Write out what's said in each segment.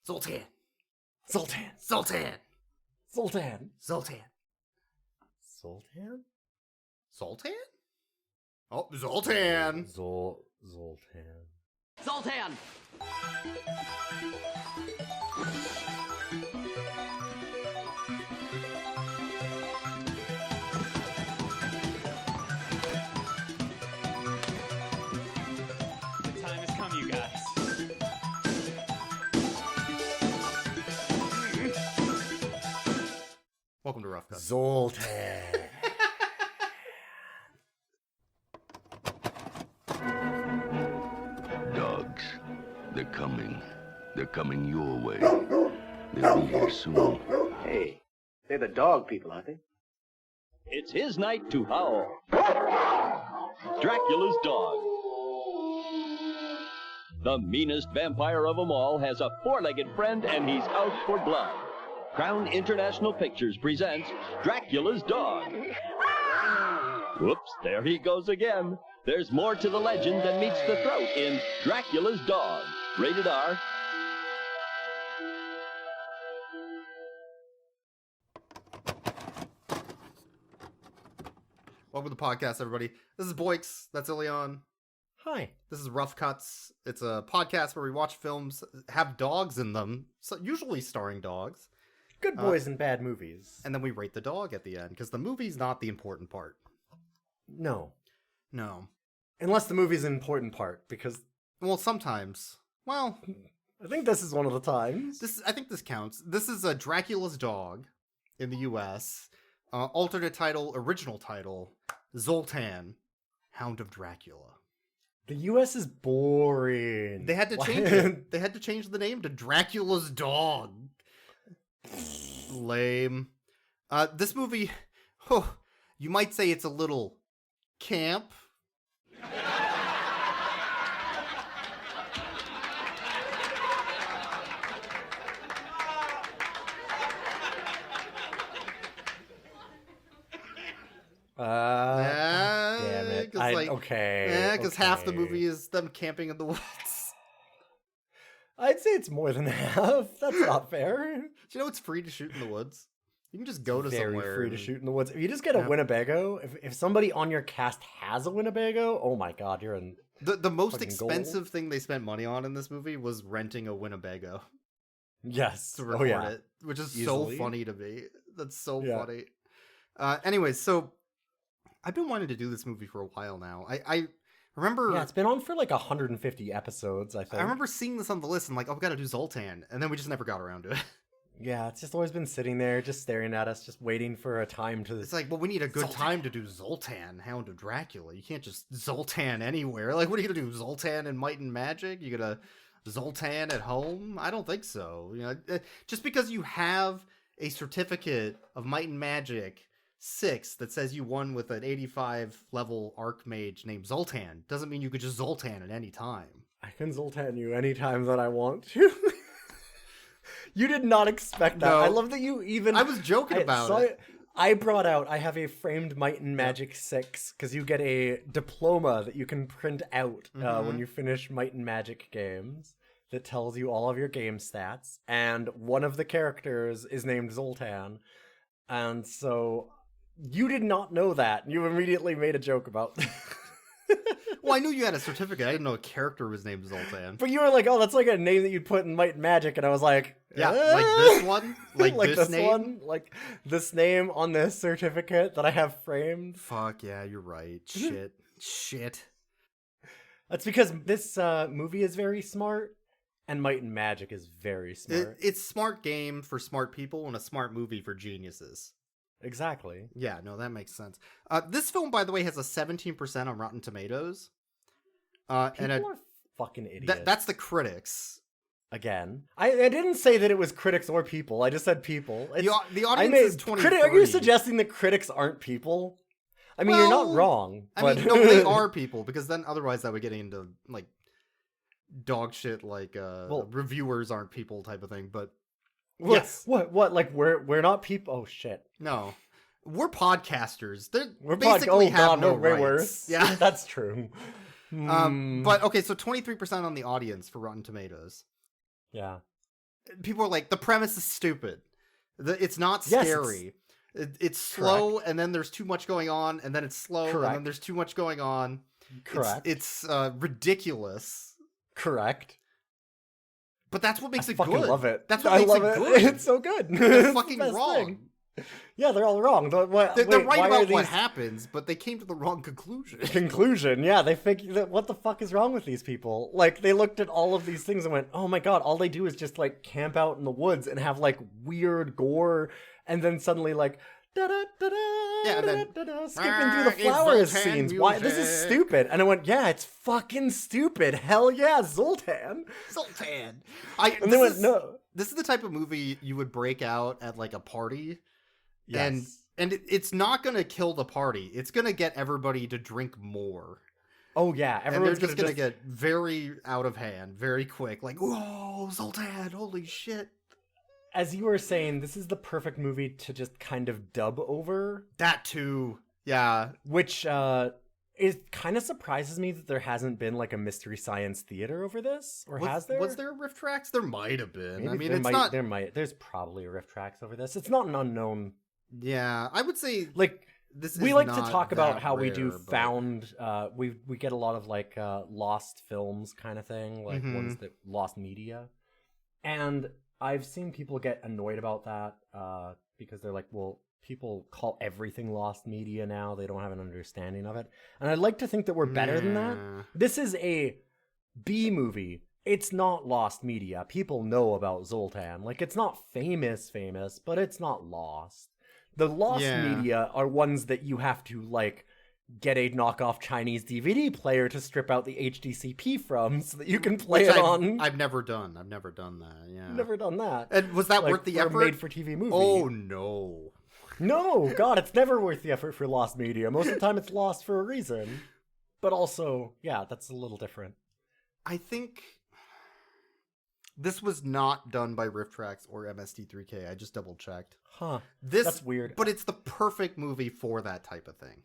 Zoltan. Zoltan. Zoltan. Zoltan. Zoltan. Zoltan? Zoltan? Oh, Zoltan. Zoltan. Zoltan! The time has come, you guys. Welcome to Rough Cut. Zoltan. Dogs, they're coming. They're coming your way. They'll be here soon. Hey, they're the dog people, aren't they? It's his night to howl. Dracula's dog. The meanest vampire of them all has a four-legged friend, and he's out for blood. Crown International Pictures presents Dracula's dog. Whoops, there he goes again. There's more to the legend than meets the throat in Dracula's dog. Rated R. Welcome to the podcast, everybody. This is Boix. That's Ilion. Hi. This is Rough Cuts. It's a podcast where we watch films have dogs in them, so usually starring dogs. Good boys and bad movies. And then we rate the dog at the end, because the movie's not the important part. No. No. Unless the movie's an important part, because Well, sometimes. Well, I think this is one of the times. I think this counts. This is a Dracula's dog in the U.S. Alternate title, original title, Zoltan, Hound of Dracula. The U.S. is boring. They had to change it. They had to change the name to Dracula's dog. Lame. This movie, you might say it's a little camp. Damn it. Okay. Because half the movie is them camping in the woods. I'd say it's more than half. That's not fair. Do you know it's free to shoot in the woods? You can just go to Very somewhere. free to shoot in the woods. If you just get a Winnebago, if somebody on your cast has a Winnebago, oh my god, you're in The most fucking expensive thing they spent money on in this movie was renting a Winnebago yes. to record yeah. it, which is Easily. so funny to me. That's so Yeah. funny. Anyways, so I've been wanting to do this movie for a while now. I remember... Yeah, it's been on for like 150 episodes, I think. I remember seeing this on the list and like, oh, we gotta do Zoltan. And then we just never got around to it. Yeah, it's just always been sitting there, just staring at us, just waiting for a time to... It's like, well, we need a good Zoltan. time to do Zoltan, Hound of Dracula. You can't just Zoltan anywhere. Like, what are you gonna do? Zoltan and Might and Magic? You gonna Zoltan at home? I don't think so. You know, just because you have a certificate of Might and Magic 6 that says you won with an 85 level Archmage named Zoltan doesn't mean you could just Zoltan at any time. I can Zoltan you anytime that I want to. You did not expect that. No. I love that you even... I was joking about it. I brought out, I have a framed Might and Magic 6, because you get a diploma that you can print out when you finish Might and Magic games that tells you all of your game stats, and one of the characters is named Zoltan, and so you did not know that, and you immediately made a joke about Well, I knew you had a certificate. I didn't know a character was named Zoltan. But you were like, oh, that's like a name that you'd put in Might and Magic, and I was like... Yeah, like this one? Like this name? One? Like this name on this certificate that I have framed? Fuck, yeah, you're right. Shit. That's because this movie is very smart, and Might and Magic is very smart. It's smart game for smart people and a smart movie for geniuses. Exactly. Yeah, no, that makes sense. This film, by the way, has a 17% on Rotten Tomatoes. People are fucking idiots. That's the critics. Again. I didn't say that it was critics or people. I just said people. The audience is 23. Are you suggesting that critics aren't people? I mean, you're not wrong. I mean, no, they are people, because then otherwise that would get into, like, dog shit, like, reviewers aren't people type of thing, but... Yes. What? Like, we're not people? Oh, shit. No. We're podcasters. We're basically have no way rights. Worse. Yeah. That's true. But, okay, so 23% on the audience for Rotten Tomatoes. Yeah. people are like, the premise is stupid. It's not Yes, scary. It's slow, and then there's too much going on, and then it's slow, and then Correct. there's too much going on. Correct. It's ridiculous. Correct. But that's what makes I it fucking good. love it. That's what I makes love it it. good. It's so good. They're It's fucking the best wrong. thing. Yeah, they're all wrong. They're Wait, right why about are what these- happens, but they came to the wrong conclusion. Conclusion. Yeah, they think that what the fuck is wrong with these people? Like, they looked at all of these things and went, oh my god, all they do is just like camp out in the woods and have like weird gore, and then suddenly like Yeah, and then, skipping through the it's flowers Zoltan scenes. Why? This is music. stupid. And I went, yeah, it's fucking stupid. Hell yeah, Zoltan. Zoltan. And they went, no. This is the type of movie you would break out at like a party, Yes. and it's not gonna kill the party. It's gonna get everybody to drink more, Oh yeah, and they're everyone's just gonna get very out of hand, very quick. Like, whoa, Zoltan! Holy shit! As you were saying, this is the perfect movie to just kind of dub over, That too. Yeah. which it kind of surprises me that there hasn't been like a Mystery Science Theater over this, or has there? Was there riff tracks? There might have been. Maybe I mean, there it's might, not. There's probably riff tracks over this. It's not an unknown. Yeah, I would say Like this. we is like to not talk about that how we do rare, but- found. We get a lot of like lost films kind of thing, like Mhm. ones that lost media, and I've seen people get annoyed about that because they're like, well, people call everything lost media now. They don't have an understanding of it. And I'd like to think that we're better than that. Nah. This is a B movie. It's not lost media. People know about Zoltan. Like, it's not famous, but it's not lost. The lost Yeah. media are ones that you have to, like, get a knockoff Chinese DVD player to strip out the HDCP from so that you can play Which it on. I've never done. I've never done that. Yeah. Never done that. And was that Like, worth the for a effort? made-for-TV movie. Oh no. No, God, it's never worth the effort for lost media. Most of the time it's lost for a reason. But also, yeah, that's a little different. I think this was not done by Riff Tracks or MST3K. I just double checked. Huh. This That's weird. but it's the perfect movie for that type of thing.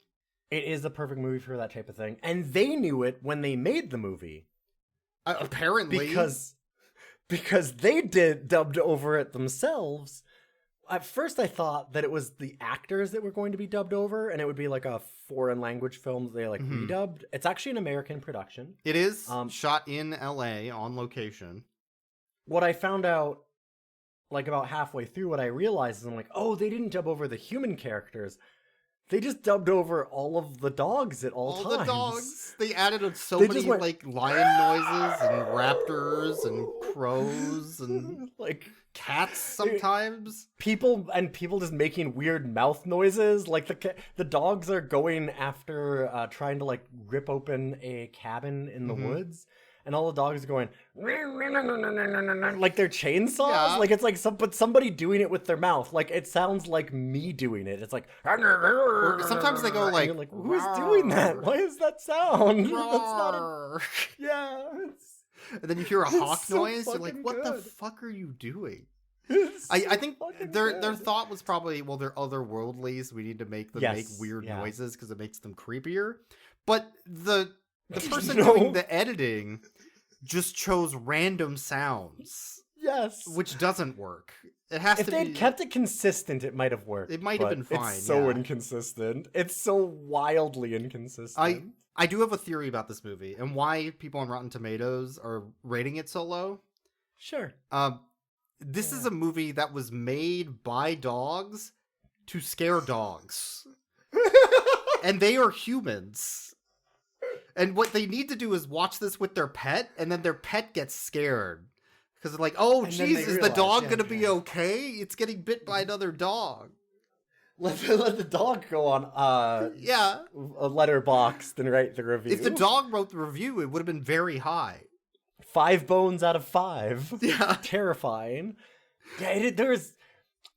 It is the perfect movie for that type of thing. And they knew it when they made the movie. Apparently, Because they did dubbed over it themselves. At first I thought that it was the actors that were going to be dubbed over, and it would be like a foreign language film that they like Mhm. redubbed. It's actually an American production. it is Um, shot in LA on location. What I found out, like about halfway through, what I realized is I'm like, oh, they didn't dub over the human characters. They just dubbed over all of the dogs at all times. The dogs. They added so They many just went- like lion noises and raptors and crows and Like cats sometimes. people just making weird mouth noises. Like the dogs are going after trying to like rip open a cabin in the Mhm. woods, and all the dogs are going like they're chainsaws. Yeah. Like it's like somebody doing it with their mouth. Like it sounds like me doing it. It's like Or sometimes they go And like, you're like, who's doing that? Why is that sound? That's not a "Roar." yeah. And then you hear a It's hawk so noise. You're like, fucking what the good. fuck are you doing? It's I so think fucking their good. thought was probably, well, they're otherworldly, so we need to make them Yes, make weird yeah. noises because it makes them creepier. But the person No. doing the editing just chose random sounds, Yes. which doesn't work. It has If to they'd be. kept it consistent, it might have worked. It might have but been fine, It's so yeah. inconsistent. It's so wildly inconsistent. I do have a theory about this movie and why people on Rotten Tomatoes are rating it so low. Sure. This is a movie that was made by dogs to scare dogs. And they are humans. And what they need to do is watch this with their pet, and then their pet gets scared. Because they're like, oh, And then jeez, they is the realize, dog yeah, going to be yeah. okay? It's getting bit by another dog. Let the dog go on Yeah. a letterboxd and write the review. If the dog wrote the review, it would have been very high. 5 bones out of 5. Yeah. Terrifying. Yeah, there's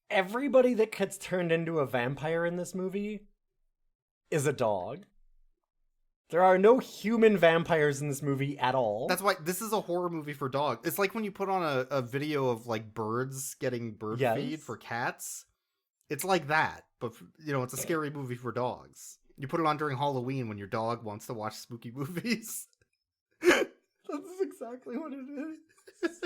everybody that gets turned into a vampire in this movie is a dog. There are no human vampires in this movie at all. That's why this is a horror movie for dogs. It's like when you put on a video of like birds getting bird Yes. feed for cats. It's like that, but it's a scary movie for dogs. You put it on during Halloween when your dog wants to watch spooky movies. That's exactly what it is.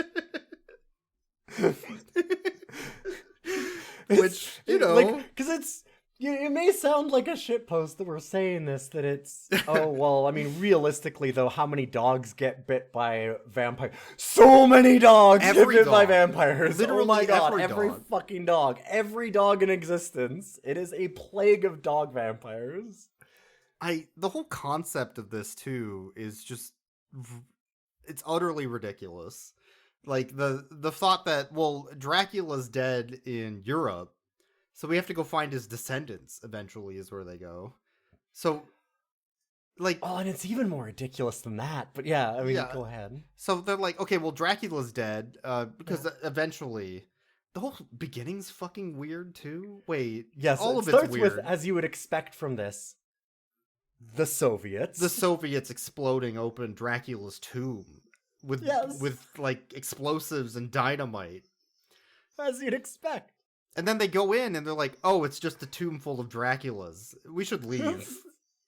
Which, you know, like, because it's. It may sound like a shitpost that we're saying this, that it's, oh, well, I mean, realistically, though, how many dogs get bit by vampires? So many dogs get Every bit by dog. vampires. Literally oh my god, every dog. fucking dog. Every dog in existence. It is a plague of dog vampires. The whole concept of this, too, is just, it's utterly ridiculous. Like, the thought that, well, Dracula's dead in Europe, so we have to go find his descendants eventually is where they go. So, like... Oh, and it's even more ridiculous than that. But yeah, I mean, go ahead. So they're like, okay, well, Dracula's dead, because eventually... The whole beginning's fucking weird, too? Wait, yes, all of it starts it's weird. with, as you would expect from this, the Soviets. The Soviets exploding open Dracula's tomb with, like, explosives and dynamite. As you'd expect. And then they go in and they're like, oh, it's just a tomb full of Draculas. We should leave.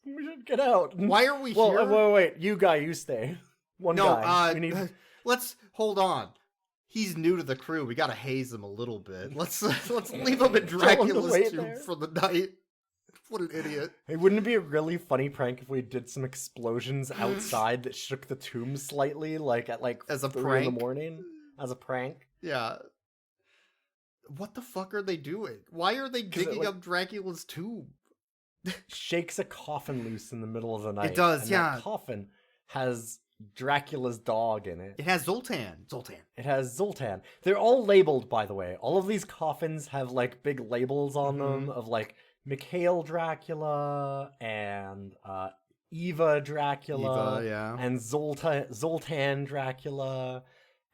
We should get out. Why are we here? Wait. You stay. One guy. Let's hold on. He's new to the crew. We gotta haze him a little bit. Let's leave him in Dracula's tomb for the night. What an idiot. Hey, wouldn't it be a really funny prank if we did some explosions outside that shook the tomb slightly, like at as a 3 in the morning? As a prank? Yeah. What the fuck are they doing? Why are they digging up Dracula's tomb? Shakes a coffin loose in the middle of the night. It does, and yeah. That coffin has Dracula's dog in it. It has Zoltan. It has Zoltan. They're all labeled, by the way. All of these coffins have like big labels on them of like Mikhail Dracula and Eva Dracula and Zoltan Dracula.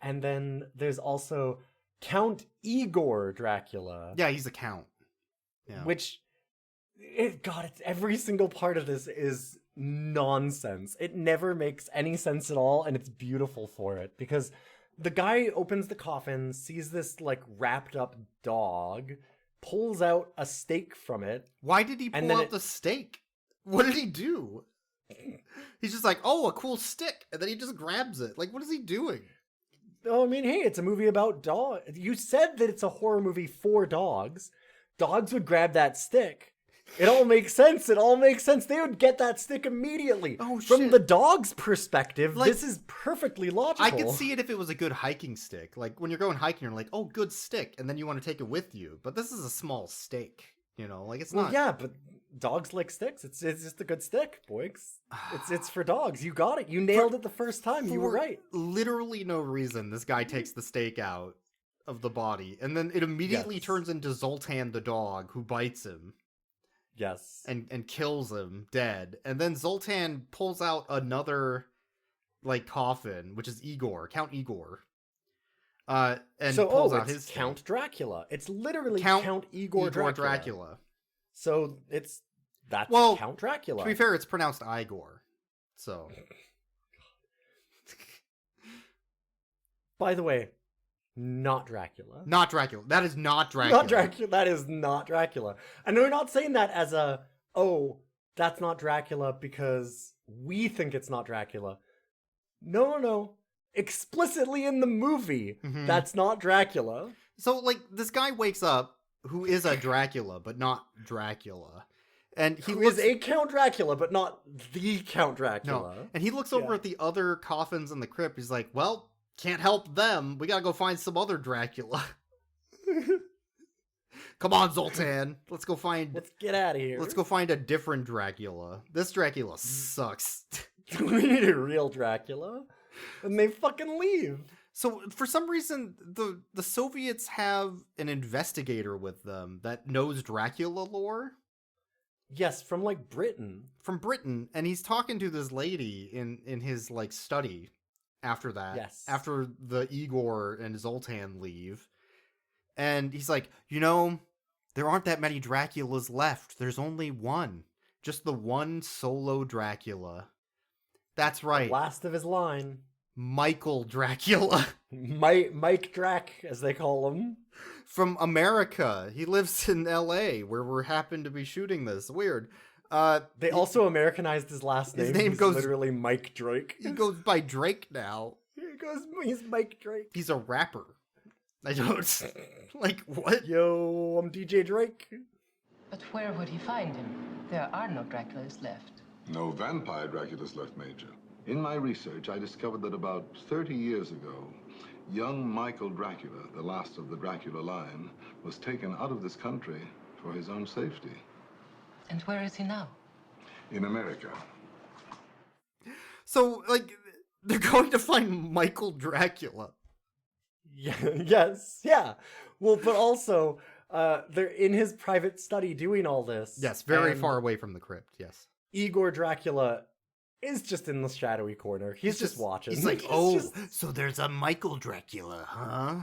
And then there's also Count Igor Dracula. Yeah, he's a count. Yeah. Which, every single part of this is nonsense. It never makes any sense at all, and it's beautiful for it. Because the guy opens the coffin, sees this, like, wrapped up dog, pulls out a stake from it. Why did he pull out the stake? What did he do? He's just like, oh, a cool stick, and then he just grabs it. Like, what is he doing? Oh, I mean, hey, it's a movie about dogs. You said that it's a horror movie for dogs. Dogs would grab that stick. It all makes sense. They would get that stick immediately. Oh, shit. From the dog's perspective, like, this is perfectly logical. I could see it if it was a good hiking stick. Like, when you're going hiking, you're like, oh, good stick, and then you want to take it with you. But this is a small stake, you know? Like, it's not... Yeah, but dogs like sticks. It's just a good stick, boys. It's for dogs. You got it. You nailed it the first time. You were right. Literally no reason this guy takes the stake out of the body, and then it immediately turns into Zoltan the dog, who bites him. Yes. And kills him dead. And then Zoltan pulls out another, like, coffin, which is Count Igor. And pulls out his Count Dracula. It's literally Count Igor Dracula. So that's Count Dracula. To be fair, it's pronounced Igor. So. By the way, not Dracula. Not Dracula. That is not Dracula. Not Dracula. That is not Dracula. And we're not saying that as that's not Dracula because we think it's not Dracula. No. Explicitly in the movie, that's not Dracula. So, like, this guy wakes up, who is a Dracula, but not Dracula. And he is a Count Dracula, but not the Count Dracula. No. And he looks over at the other coffins in the crypt. He's like, well, can't help them. We gotta go find some other Dracula. Come on, Zoltan. Let's get out of here. Let's go find a different Dracula. This Dracula sucks. We need a real Dracula. And they fucking leave. So, for some reason, the Soviets have an investigator with them that knows Dracula lore. Yes, from, like, Britain. From Britain. And he's talking to this lady in his, like, study after that. Yes. After the Igor and Zoltan leave. And he's like, there aren't that many Draculas left. There's only one. Just the one solo Dracula. That's right. The last of his line. Michael Dracula. Mike Drac, as they call him. From America. He lives in LA, where we happen to be shooting this. Weird. They also Americanized his last name. His name He's goes literally Mike Drake. He goes by Drake now. He's Mike Drake. He's a rapper. I don't. Like, what? Yo, I'm DJ Drake. But where would he find him? There are no Draculas left. No vampire Draculas left, Major. In my research, I discovered that about 30 years ago, young Michael Dracula, the last of the Dracula line, was taken out of this country for his own safety. And where is he now? In America. So, like, they're going to find Michael Dracula. Yeah, yes, yeah. Well, but also, they're in his private study doing all this. Yes, very and far away from the crypt, yes. Igor Dracula is just in the shadowy corner. He's just watching. He's like, so there's a Michael Dracula, huh?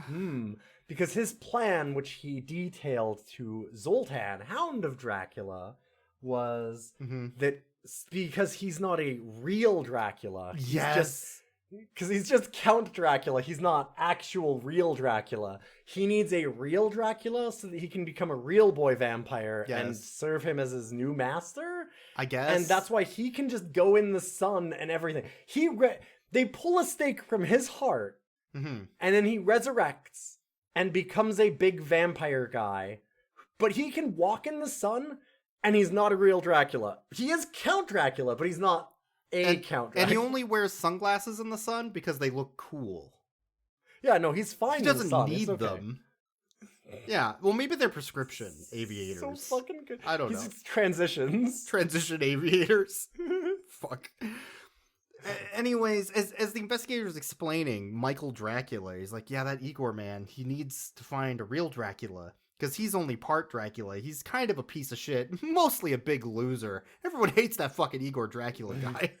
Because his plan, which he detailed to Zoltan, Hound of Dracula, was that because he's not a real Dracula, because he's just Count Dracula, he's not actual real Dracula. He needs a real Dracula so that he can become a real boy vampire and serve him as his new master, I guess. And that's why he can just go in the sun and everything. They pull a stake from his heart, and then he resurrects and becomes a big vampire guy. But he can walk in the sun, and he's not a real Dracula. He is Count Dracula, but he's not Count Dracula. And he only wears sunglasses in the sun because they look cool. Yeah, no, he's fine. He doesn't in the sun. need them. Yeah, well, maybe they're prescription aviators. So fucking good. I don't know. Transitions. Transition aviators. Fuck. Anyways, as the investigator's explaining Michael Dracula, he's like, yeah, that Igor man, he needs to find a real Dracula. Because he's only part Dracula. He's kind of a piece of shit. Mostly a big loser. Everyone hates that fucking Igor Dracula guy.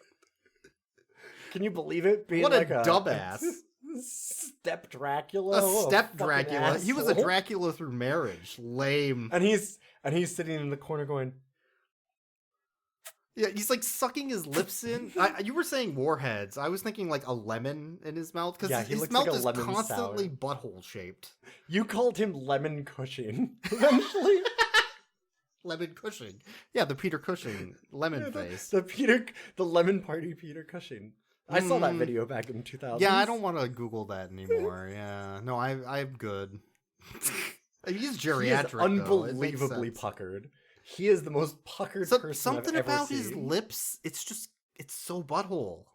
Can you believe it? Being what like a dumbass. Step Dracula. A step Dracula. Asshole. He was a Dracula through marriage. Lame. And he's sitting in the corner going... Yeah, he's like sucking his lips in. You were saying warheads. I was thinking like a lemon in his mouth because his mouth is constantly butthole shaped. You called him Lemon Cushing eventually. Lemon Cushing. Yeah, the Peter Cushing lemon face. The Lemon Party Peter Cushing. I saw that video back in 2000. Yeah, I don't want to Google that anymore. Yeah, no, I'm good. He's geriatric. He is unbelievably puckered. He is the most puckered person something I've ever about seen. his lips. It's so butthole.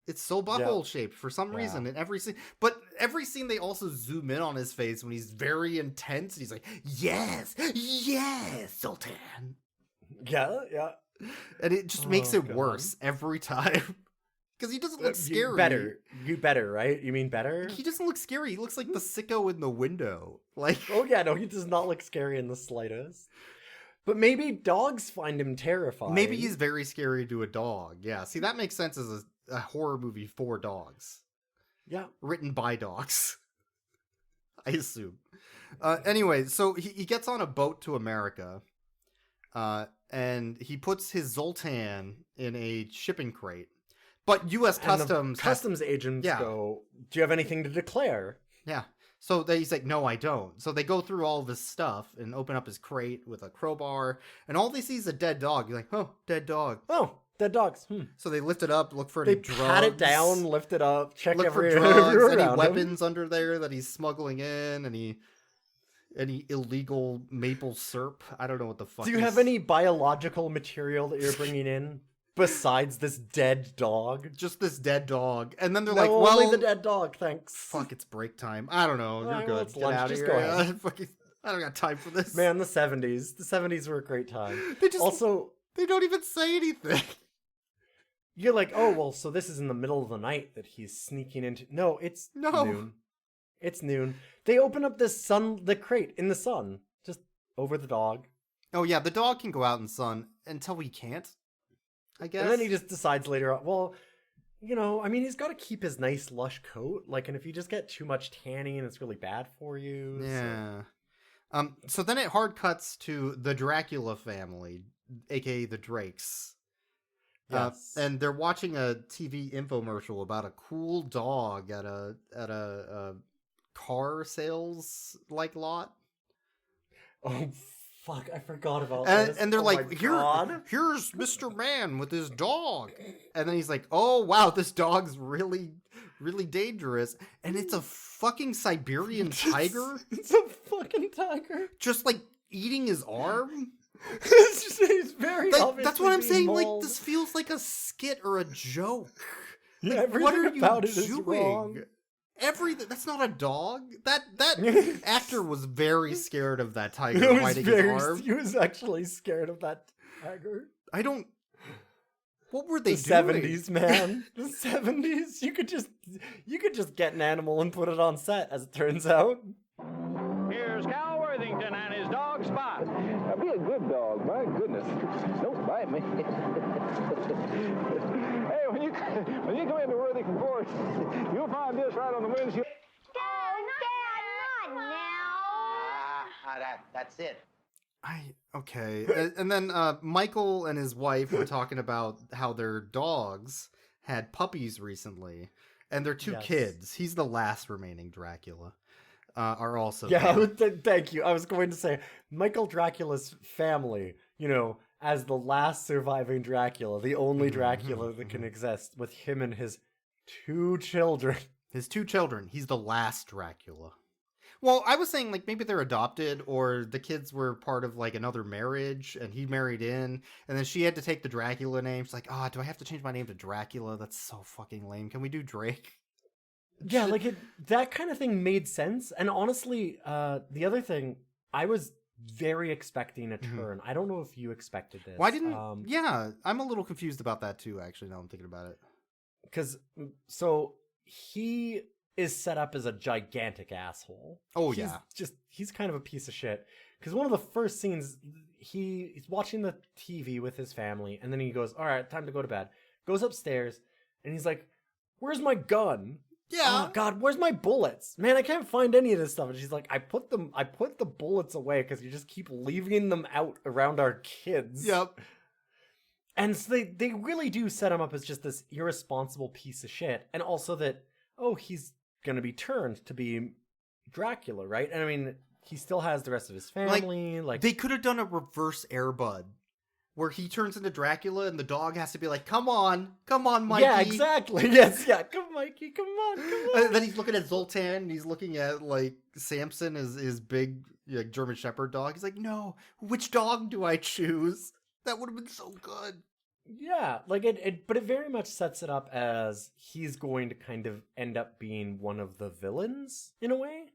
It's so butthole shaped for some reason in every scene. But every scene they also zoom in on his face when he's very intense. And he's like, yes, Zoltan. Yeah. And it just makes it worse every time. Because he doesn't look scary. Better, right? You mean better? He doesn't look scary. He looks like the sicko in the window. Like, oh yeah, no, he does not look scary in the slightest. But maybe dogs find him terrifying. Maybe he's very scary to a dog. Yeah, see, that makes sense as a horror movie for dogs. Yeah. Written by dogs. I assume. Anyway, so he gets on a boat to America. And he puts his Zoltan in a shipping crate. But U.S. Customs agents go, do you have anything to declare? Yeah. So he's like, no, I don't. So they go through all of his stuff and open up his crate with a crowbar. And all they see is a dead dog. You're like, oh, dead dog. Oh, dead dogs. So they lift it up, look for any drugs. They pat it down, lift it up, check look for drugs, any weapons under there that he's smuggling in, any illegal maple syrup. I don't know what the fuck. Do you have any biological material that you're bringing in? Besides this dead dog? Just this dead dog. And then they're like, well... only the dead dog, thanks. Fuck, it's break time. I don't know. You're good. Well, it's Get lunch. out of Just here. go ahead. I don't got time for this. Man, the 70s. The 70s were a great time. They don't even say anything. You're like, oh, well, so this is in the middle of the night that he's sneaking into... No, it's noon. It's noon. They open up the crate in the sun. Just over the dog. Oh, yeah, the dog can go out in the sun until we can't. I guess. And then he just decides later on, well, you know, I mean, he's got to keep his nice lush coat. Like, and if you just get too much tanning, it's really bad for you. Yeah. So then it hard cuts to the Dracula family, aka the Drakes. Yes. And they're watching a TV infomercial about a cool dog at a car sales lot. Oh, Fuck, I forgot about And, this. and they're Oh like, my "Here, God. here's Mr. Man with his dog." And then he's like, "Oh, wow, this dog's really, really dangerous." And it's a fucking Siberian tiger It's a fucking tiger. just, like, eating his arm. He's very Like, obviously that's what I'm being saying. mauled. Like, this feels like a skit or a joke. Yeah, Like, what are everything you about it is doing? wrong. Everything. That's not a dog. That actor was very scared of that tiger He was biting his arm. he was actually scared of that tiger. I don't. What were they The doing? 70s, man. The 70s. You could just get an animal and put it on set, as it turns out. Here's Cal Worthington and his dog Spot. Now be a good dog, my goodness. Don't bite me. Hey, when you come into Worthington Forest, you'll find this right on the windshield. Oh, Dad, not now. That's it. Okay. And then Michael and his wife were talking about how their dogs had puppies recently, and their two Yes. kids. He's the last remaining Dracula. Are also Yeah, there. thank you. I was going to say, Michael Dracula's family, as the last surviving Dracula, the only Dracula that can exist, with him and his 2 children. His 2 children. He's the last Dracula. Well, I was saying, like, maybe they're adopted, or the kids were part of, like, another marriage, and he married in, and then she had to take the Dracula name. She's like, do I have to change my name to Dracula? That's so fucking lame. Can we do Drake? Yeah, like that kind of thing made sense. And honestly, the other thing, I was very expecting a turn. I don't know if you expected this. Why didn't... yeah, I'm a little confused about that, too, actually, now I'm thinking about it. Because, so, he is set up as a gigantic asshole. Oh, He's he's kind of a piece of shit. Because one of the first scenes, he's watching the TV with his family, and then he goes, all right, time to go to bed. Goes upstairs, and he's like, where's my gun? Yeah. Oh God, where's my bullets? Man, I can't find any of this stuff. And she's like, I put the bullets away because you just keep leaving them out around our kids. Yep. And so they really do set him up as just this irresponsible piece of shit. And also that, he's gonna be turned to be Dracula, right? And I mean, he still has the rest of his family. Like they could have done a reverse Air Bud, where he turns into Dracula and the dog has to be like, come on, Mikey. Yeah, exactly. Yes, yeah. Come, Mikey, come on. And then he's looking at Zoltan, and he's looking at, like, Samson, his big German Shepherd dog. He's like, no, which dog do I choose? That would have been so good. Yeah, like but it very much sets it up as he's going to kind of end up being one of the villains in a way.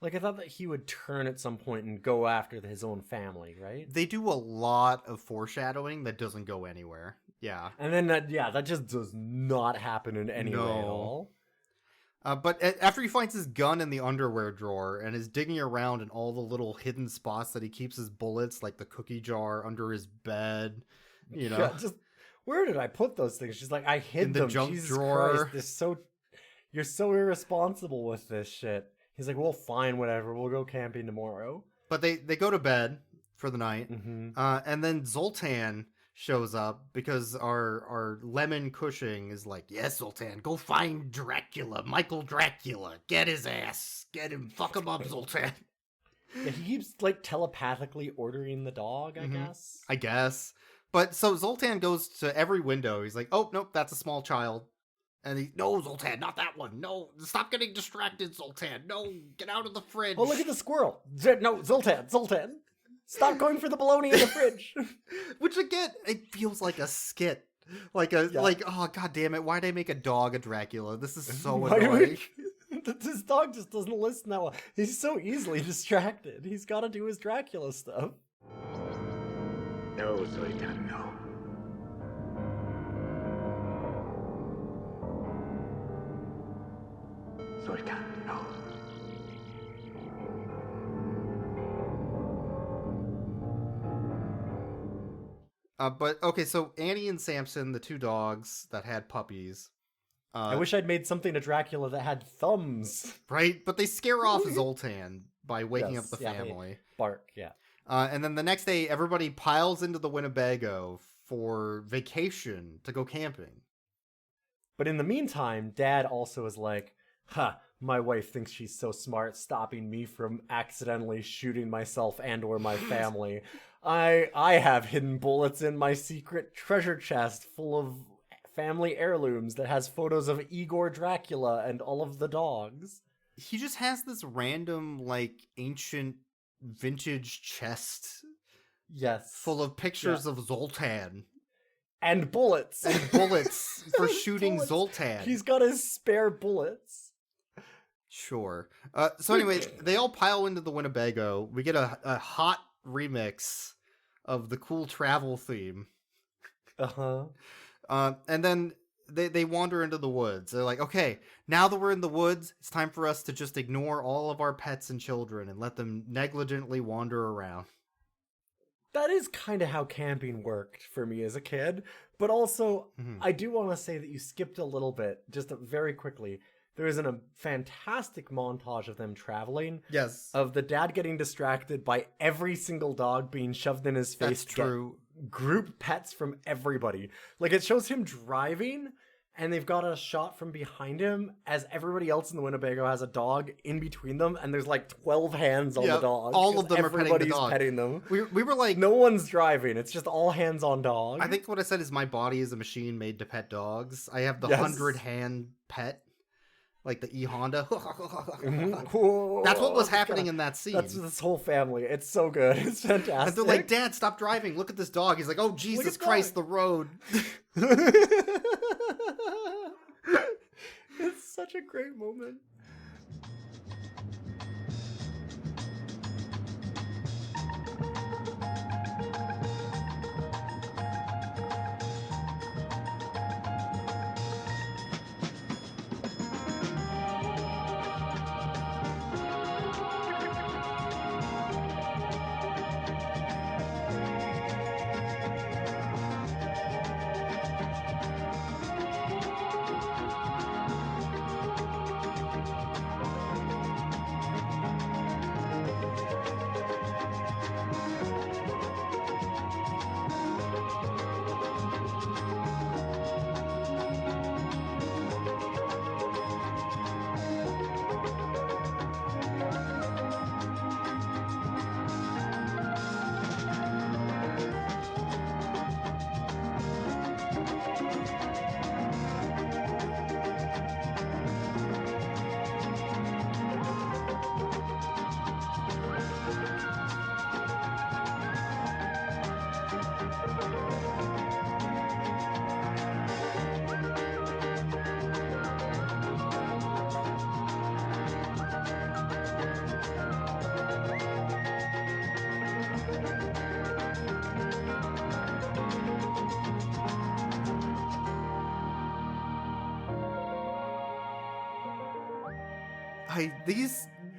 Like, I thought that he would turn at some point and go after his own family, right? They do a lot of foreshadowing that doesn't go anywhere. Yeah. And then that just does not happen in any way at all. But after he finds his gun in the underwear drawer and is digging around in all the little hidden spots that he keeps his bullets, like the cookie jar under his bed, Yeah, just where did I put those things? She's like, I hid in the them. junk Jesus drawer. Christ, you're so irresponsible with this shit. He's like, well, fine, whatever. We'll go camping tomorrow. But they go to bed for the night. Mm-hmm. And then Zoltan shows up because our Lemon Cushing is like, yes, Zoltan, go find Dracula, Michael Dracula. Get his ass. Get him. Fuck him up, Zoltan. Yeah, he keeps, like, telepathically ordering the dog, I guess. I guess. But so Zoltan goes to every window. He's like, oh, nope, that's a small child. And no, Zoltan, not that one. No, stop getting distracted, Zoltan. No, get out of the fridge. Oh, look at the squirrel. No, Zoltan. Stop going for the bologna in the fridge. Which, again, it feels like a skit. Like, oh, god damn it, why'd I make a dog a Dracula? This is so annoying. This dog just doesn't listen that well. He's so easily distracted. He's got to do his Dracula stuff. No, Zoltan, no. Zoltan, no. But, okay, so Annie and Samson, the 2 dogs that had puppies. I wish I'd made something to Dracula that had thumbs. Right? But they scare off Zoltan by waking Yes, up the yeah, family. Bark, yeah. And then the next day, everybody piles into the Winnebago for vacation to go camping. But in the meantime, Dad also is like, My wife thinks she's so smart, stopping me from accidentally shooting myself and or my family. I have hidden bullets in my secret treasure chest full of family heirlooms that has photos of Igor Dracula and all of the dogs. He just has this random, like, ancient vintage chest Yes. full of pictures of Zoltan. And bullets. And bullets for shooting Bullets. Zoltan. He's got his spare bullets. Sure. So anyway, they all pile into the Winnebago. We get a hot remix of the cool travel theme. Uh-huh. And then they wander into the woods. They're like, okay, now that we're in the woods, it's time for us to just ignore all of our pets and children and let them negligently wander around. That is kind of how camping worked for me as a kid. But also, I do want to say that you skipped a little bit, just very quickly. There is a fantastic montage of them traveling. Yes. Of the dad getting distracted by every single dog being shoved in his face. That's true. Group pets from everybody. Like, it shows him driving, and they've got a shot from behind him as everybody else in the Winnebago has a dog in between them, and there's like 12 hands on the dog. All of them are petting the everybody's dog. petting them. We were like... No one's driving. It's just all hands on dog. I think what I said is my body is a machine made to pet dogs. I have the Yes. 100-hand pet. Like the E-Honda. Mhm. That's what was happening in that scene. That's this whole family. It's so good. It's fantastic. And they're like, Dad, stop driving. Look at this dog. He's like, oh, Jesus Christ, the road. It's such a great moment.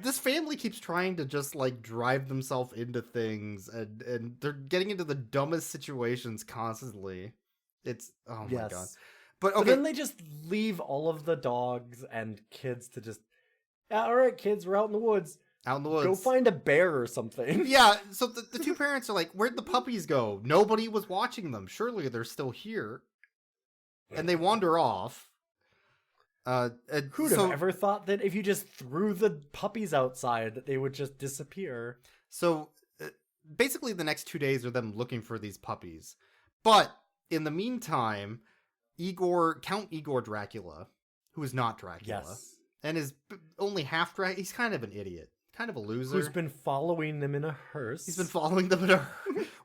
This family keeps trying to just like drive themselves into things, and they're getting into the dumbest situations constantly. It's oh my god. But okay, then they just leave all of the dogs and kids to just, all right, kids, we're out in the woods. Out in the woods. Go find a bear or something. Yeah, so the two parents are like, where'd the puppies go? Nobody was watching them. Surely they're still here. And they wander off. Who'd have ever thought that if you just threw the puppies outside that they would just disappear? So basically the next 2 days are them looking for these puppies. But in the meantime, Count Igor Dracula, who is not Dracula, and is only half Dracula, he's kind of an idiot. Kind of a loser. Who's been following them in a hearse. He's been following them in a...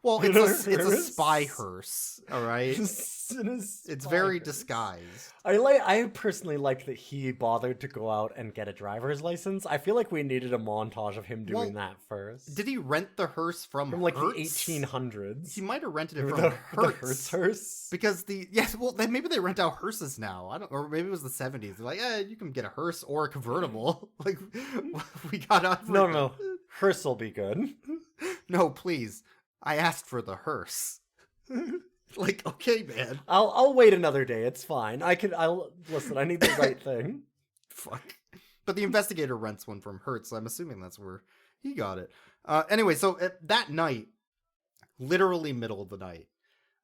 Well, it's a spy hearse, all right? It's very disguised. I personally like that he bothered to go out and get a driver's license. I feel like we needed a montage of him doing that first. Did he rent the hearse from like Hertz? the 1800s? He might have rented it from the Hertz. hearse. Because then maybe they rent out hearses now. Or maybe it was the 70s. They're like, you can get a hearse or a convertible. Like, we got on. No. Hearse will be good. No, please. I asked for the hearse. Like, okay, man. I'll wait another day. It's fine. I'll listen. I need the right thing. Fuck. But the investigator rents one from Hertz. So I'm assuming that's where he got it. Anyway, so that night, literally middle of the night,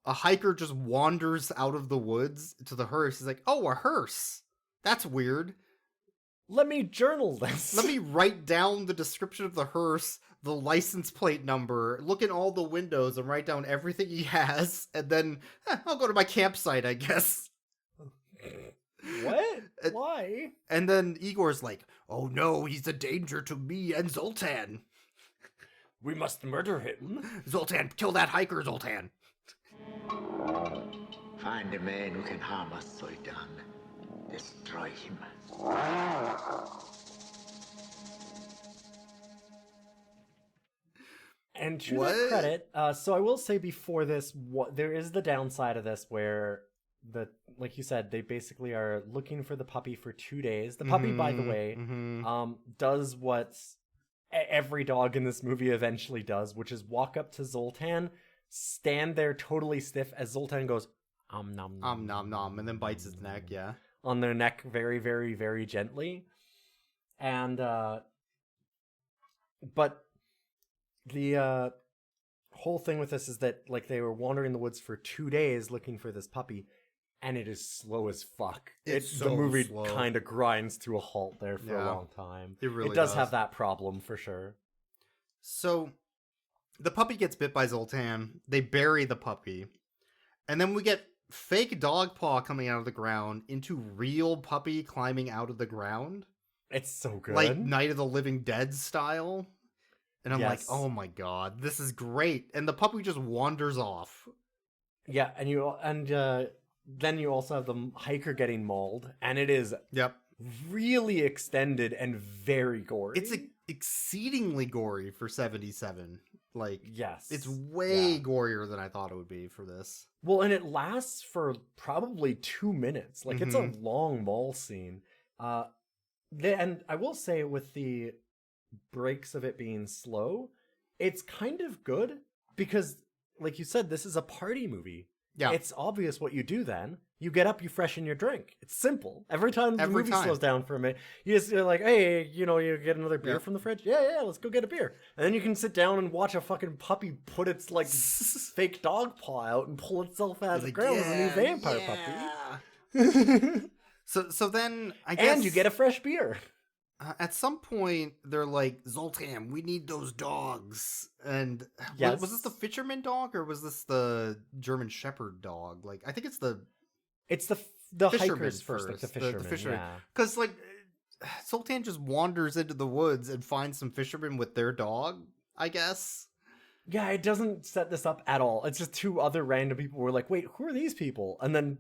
a hiker just wanders out of the woods to the hearse. He's like, oh, a hearse. That's weird. let me journal this. Let me write down the description of the hearse, the license plate number, look in all the windows and write down everything he has, and then I'll go to my campsite, I guess. What? Why? And then Igor's like, oh no, he's a danger to me and Zoltan. We must murder him. Zoltan, kill that hiker, Zoltan. Find a man who can harm us, Zoltan. Destroy him. And to What? their credit, so I will say before this, there is the downside of this where like you said, they basically are looking for the puppy for 2 days. The puppy, by the way, does what every dog in this movie eventually does, which is walk up to Zoltan, stand there totally stiff as Zoltan goes, nom nom, and then bites his neck, yeah. On their neck very, very, very gently. And, but the whole thing with this is that, like, they were wandering the woods for 2 days looking for this puppy, and it is slow as fuck. The movie kind of grinds to a halt there for a long time. It really does have that problem, for sure. So, the puppy gets bit by Zoltan, they bury the puppy, and then we get fake dog paw coming out of the ground into real puppy climbing out of the ground. It's so good. Like Night of the Living Dead style. And I'm like, Yes. oh my god, this is great. And the puppy just wanders off. Yeah, and then you also have the hiker getting mauled, and it is really extended and very gory. It's exceedingly gory for 77. Like, yes, it's way gorier than I thought it would be for this. Well, and it lasts for probably 2 minutes. Like, it's a long maul scene. And I will say, with the breaks of it being slow, it's kind of good because, like you said, this is a party movie. Yeah. It's obvious what you do then. You get up, you freshen your drink. It's simple. Every time the movie slows down for a minute, you're like, hey, you get another beer from the fridge? Yeah, let's go get a beer. And then you can sit down and watch a fucking puppy put its, like, fake dog paw out and pull itself out of the ground as a new vampire puppy. So then, I guess... And you get a fresh beer. At some point, they're like, Zoltan, we need those dogs. And yes. was this the fisherman dog or was this the German Shepherd dog? Like, I think it's the hikers first, like the fisherman. The fisherman. Yeah. Because, like, Zoltan just wanders into the woods and finds some fishermen with their dog, I guess. Yeah, it doesn't set this up at all. It's just two other random people who are like, wait, who are these people? And then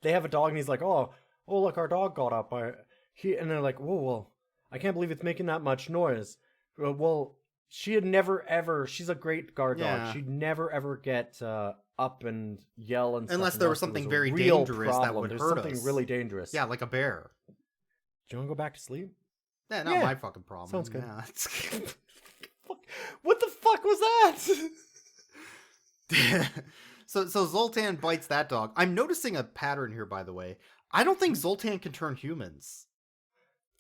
they have a dog and he's like, oh, look, our dog got up. And they're like, whoa, well, I can't believe it's making that much noise. Well, she had never, ever, she's a great guard dog. She'd never, ever get up and yell and stuff. Unless there was something very dangerous that would hurt us. Something really dangerous. Yeah, like a bear. Do you want to go back to sleep? Yeah, not my fucking problem. Sounds good. Yeah. What the fuck was that? So Zoltan bites that dog. I'm noticing a pattern here, by the way. I don't think Zoltan can turn humans.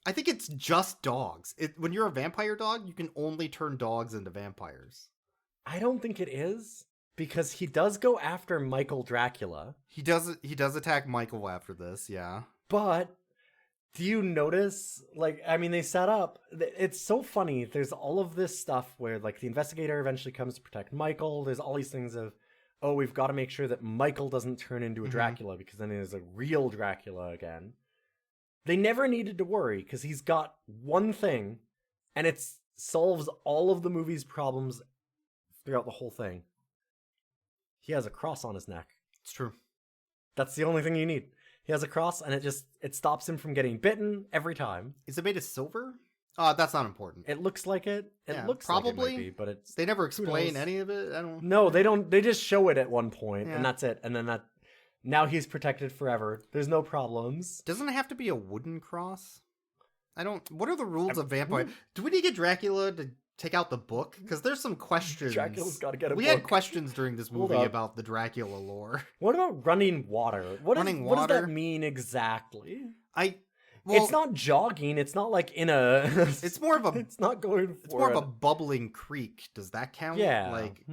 I think it's just dogs. When you're a vampire dog, you can only turn dogs into vampires. I don't think it is, because he does go after Michael Dracula. He does attack Michael after this, yeah. But do you notice, like, I mean, they set up, it's so funny. There's all of this stuff where, like, the investigator eventually comes to protect Michael. There's all these things of, oh, we've got to make sure that Michael doesn't turn into a Dracula, because then there's a real Dracula again. They never needed to worry, because he's got one thing, and it solves all of the movie's problems throughout the whole thing. He has a cross on his neck. It's true. That's the only thing you need. He has a cross, and it stops him from getting bitten every time. Is it made of silver? That's not important. It looks like it. It looks probably, like it might be, but it's... They never explain any of it? I don't... No, they don't. They just show it at one point, and that's it. And then now he's protected forever. There's no problems. Doesn't it have to be a wooden cross? What are the rules of vampire? Do we need to get Dracula to take out the book? Because there's some questions. Dracula's got to get a book. We had questions during this movie about the Dracula lore. What about running water? What does that mean exactly? It's not jogging. It's not like in a... It's more of a... It's not going for... It's more of a bubbling creek. Does that count? Yeah. Like...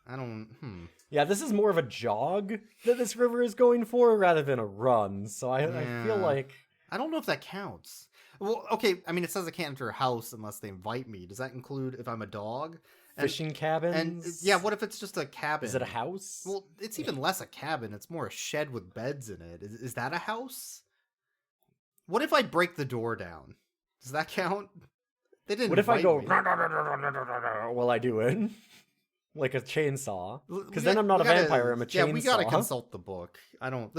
I don't... Yeah, this is more of a jog that this river is going for rather than a run. So I feel like... I don't know if that counts. Well, okay, I mean, it says I can't enter a house unless they invite me. Does that include if I'm a dog? Fishing cabins? And yeah, what if it's just a cabin? Is it a house? Well, it's even less a cabin. It's more a shed with beds in it. Is that a house? What if I break the door down? Does that count? They didn't. What if I go me. while I do it? Like a chainsaw? Because then I'm not a vampire, I'm a chainsaw. Yeah, we gotta consult the book.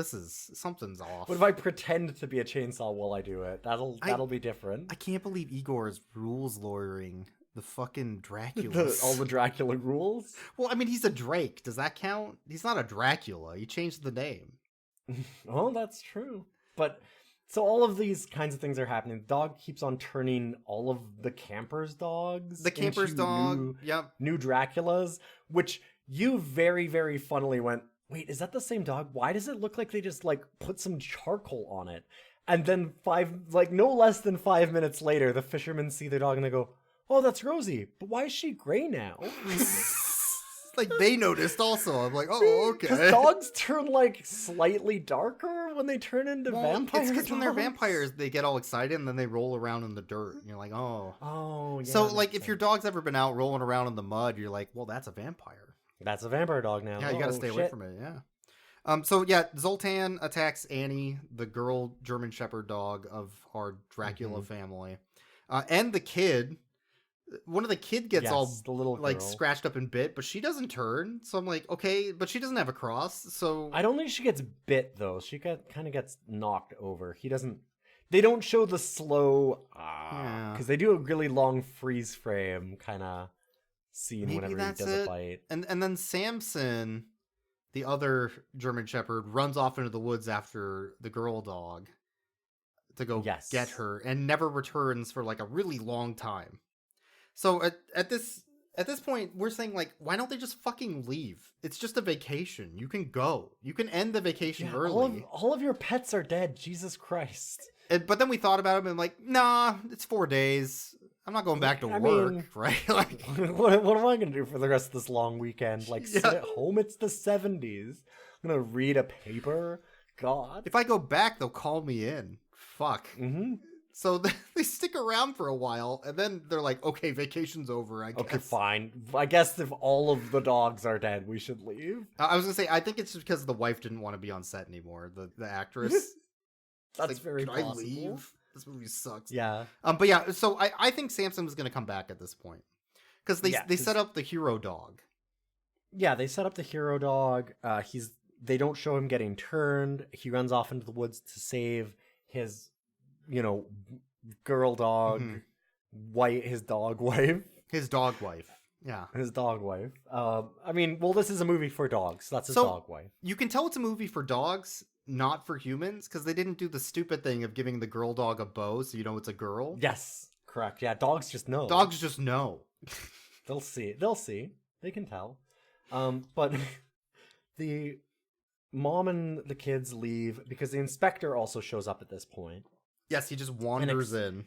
Something's off. What if I pretend to be a chainsaw while I do it? That'll be different. I can't believe Igor is rules lawyering the fucking Dracula. All the Dracula rules? Well, I mean, he's a Drake. Does that count? He's not a Dracula. He changed the name. Oh, that's true. But so all of these kinds of things are happening. The dog keeps on turning all of the campers' dogs. The campers' dog. Yep. New Draculas, which you very, very funnily went, wait, is that the same dog? Why does it look like they just like put some charcoal on it? And then no less than 5 minutes later, the fishermen see their dog and they go, oh, that's Rosie, but why is she gray now? Like they noticed also. I'm like, oh, okay. Because dogs turn like slightly darker when they turn into vampires. It's because when they're vampires, they get all excited and then they roll around in the dirt. And you're like, oh. Oh, yeah. So like if your dog's ever been out rolling around in the mud, you're like, well, that's a vampire. That's a vampire dog now. Yeah, you gotta stay away from it, yeah. So yeah, Zoltan attacks Annie, the girl German Shepherd dog of our Dracula family. And the kid. One of the kid gets the little like girl. scratched up and bit, but she doesn't turn. So I'm like, okay, but she doesn't have a cross. So I don't think she gets bit though. She kind of gets knocked over. He doesn't. They don't show the slow because they do a really long freeze frame kind of scene whenever he does a bite. And then Samson, the other German Shepherd, runs off into the woods after the girl dog to go get her, and never returns for like a really long time. So at this point, we're saying like, why don't they just fucking leave? It's just a vacation. You can go. You can end the vacation early. All of your pets are dead. Jesus Christ. But then we thought about it and like, nah, it's 4 days. I'm not going back to work, right? Like, what am I gonna do for the rest of this long weekend? Like, sit at home? It's the 70s. I'm gonna read a paper. God. If I go back, they'll call me in. Fuck. Mm-hmm. So they stick around for a while, and then they're like, okay, vacation's over, I guess. Okay, fine. I guess if all of the dogs are dead, we should leave. I was going to say, I think it's just because the wife didn't want to be on set anymore, the actress. That's like, very possible. I leave? This movie sucks. Yeah. But yeah, so I think Samson was going to come back at this point. Because they set up the hero dog. Yeah, they set up the hero dog. They don't show him getting turned. He runs off into the woods to save his... girl dog, his dog wife. His dog wife. Yeah. His dog wife. This is a movie for dogs. That's his dog wife. You can tell it's a movie for dogs, not for humans, because they didn't do the stupid thing of giving the girl dog a bow so you know it's a girl. Yes, correct. Yeah, dogs just know. Dogs just know. They'll see. They can tell. But the mom and the kids leave because the inspector also shows up at this point. Yes, he just wanders in.